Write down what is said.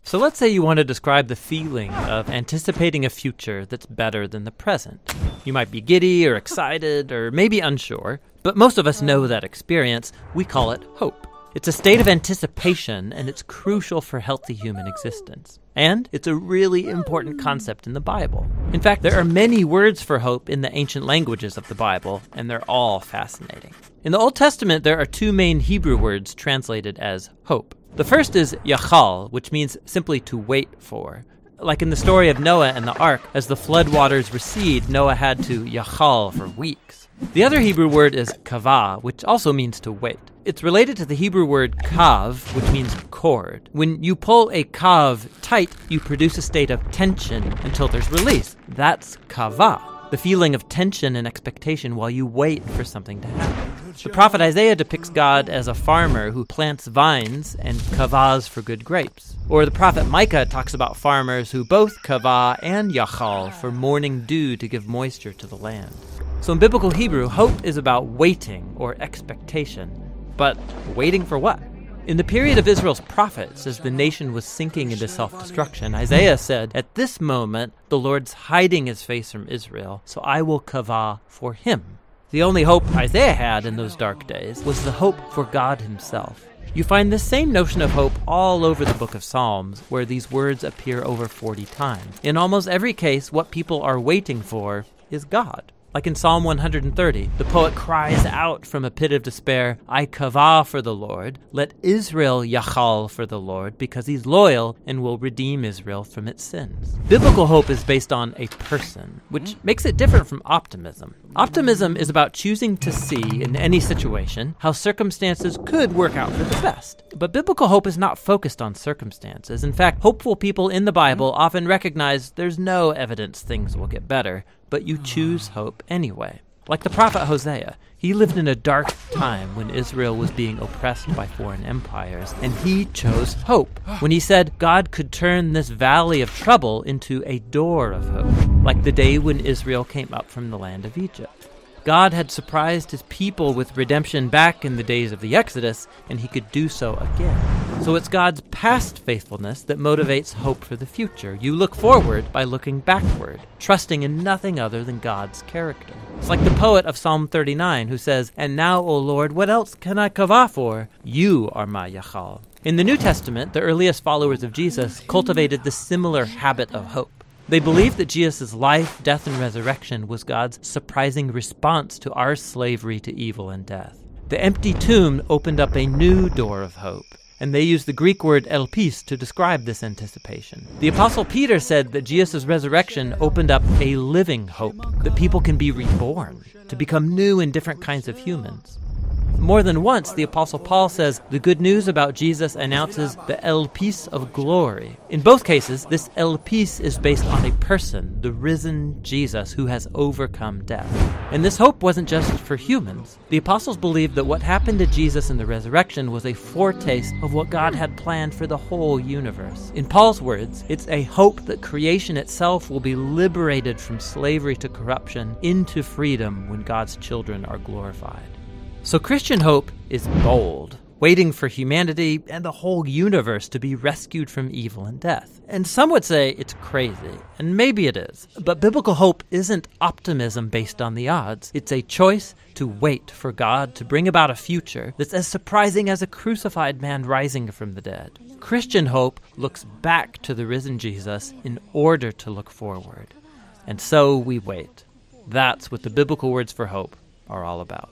So let's say you want to describe the feeling of anticipating a future that's better than the present. You might be giddy or excited or maybe unsure, but most of us know that experience. We call it hope. It's a state of anticipation, and it's crucial for healthy human existence. And it's a really important concept in the Bible. In fact, there are many words for hope in the ancient languages of the Bible, and they're all fascinating. In the Old Testament, there are two main Hebrew words translated as hope. The first is yachal, which means simply to wait for. Like in the story of Noah and the ark, as the floodwaters recede, Noah had to yachal for weeks. The other Hebrew word is kavah, which also means to wait. It's related to the Hebrew word kav, which means cord. When you pull a kav tight, you produce a state of tension until there's release. That's kavah, the feeling of tension and expectation while you wait for something to happen. The prophet Isaiah depicts God as a farmer who plants vines and kavahs for good grapes. Or the prophet Micah talks about farmers who both kavah and yachal for morning dew to give moisture to the land. So in biblical Hebrew, hope is about waiting or expectation. But waiting for what? In the period of Israel's prophets, as the nation was sinking into self-destruction, Isaiah said, "At this moment, the Lord's hiding his face from Israel, so I will kavah for him." The only hope Isaiah had in those dark days was the hope for God himself. You find this same notion of hope all over the book of Psalms, where these words appear over 40 times. In almost every case, what people are waiting for is God. Like in Psalm 130, the poet cries out from a pit of despair, "I kavah for the Lord, let Israel yachal for the Lord, because he's loyal and will redeem Israel from its sins." Biblical hope is based on a person, which makes it different from optimism. Optimism is about choosing to see in any situation how circumstances could work out for the best. But biblical hope is not focused on circumstances. In fact, hopeful people in the Bible often recognize there's no evidence things will get better, but you choose hope anyway. Like the prophet Hosea, he lived in a dark time when Israel was being oppressed by foreign empires, and he chose hope when he said God could turn this valley of trouble into a door of hope, like the day when Israel came up from the land of Egypt. God had surprised his people with redemption back in the days of the Exodus, and he could do so again. So it's God's past faithfulness that motivates hope for the future. You look forward by looking backward, trusting in nothing other than God's character. It's like the poet of Psalm 39 who says, "And now, O Lord, what else can I kavah for? You are my yachal." In the New Testament, the earliest followers of Jesus cultivated the similar habit of hope. They believed that Jesus' life, death, and resurrection was God's surprising response to our slavery to evil and death. The empty tomb opened up a new door of hope, and they used the Greek word elpis to describe this anticipation. The Apostle Peter said that Jesus' resurrection opened up a living hope, that people can be reborn, to become new and different kinds of humans. More than once, the Apostle Paul says the good news about Jesus announces the elpis of glory. In both cases, this elpis is based on a person, the risen Jesus, who has overcome death. And this hope wasn't just for humans. The apostles believed that what happened to Jesus in the resurrection was a foretaste of what God had planned for the whole universe. In Paul's words, it's a hope that creation itself will be liberated from slavery to corruption into freedom when God's children are glorified. So Christian hope is bold, waiting for humanity and the whole universe to be rescued from evil and death. And some would say it's crazy, and maybe it is. But biblical hope isn't optimism based on the odds. It's a choice to wait for God to bring about a future that's as surprising as a crucified man rising from the dead. Christian hope looks back to the risen Jesus in order to look forward. And so we wait. That's what the biblical words for hope are all about.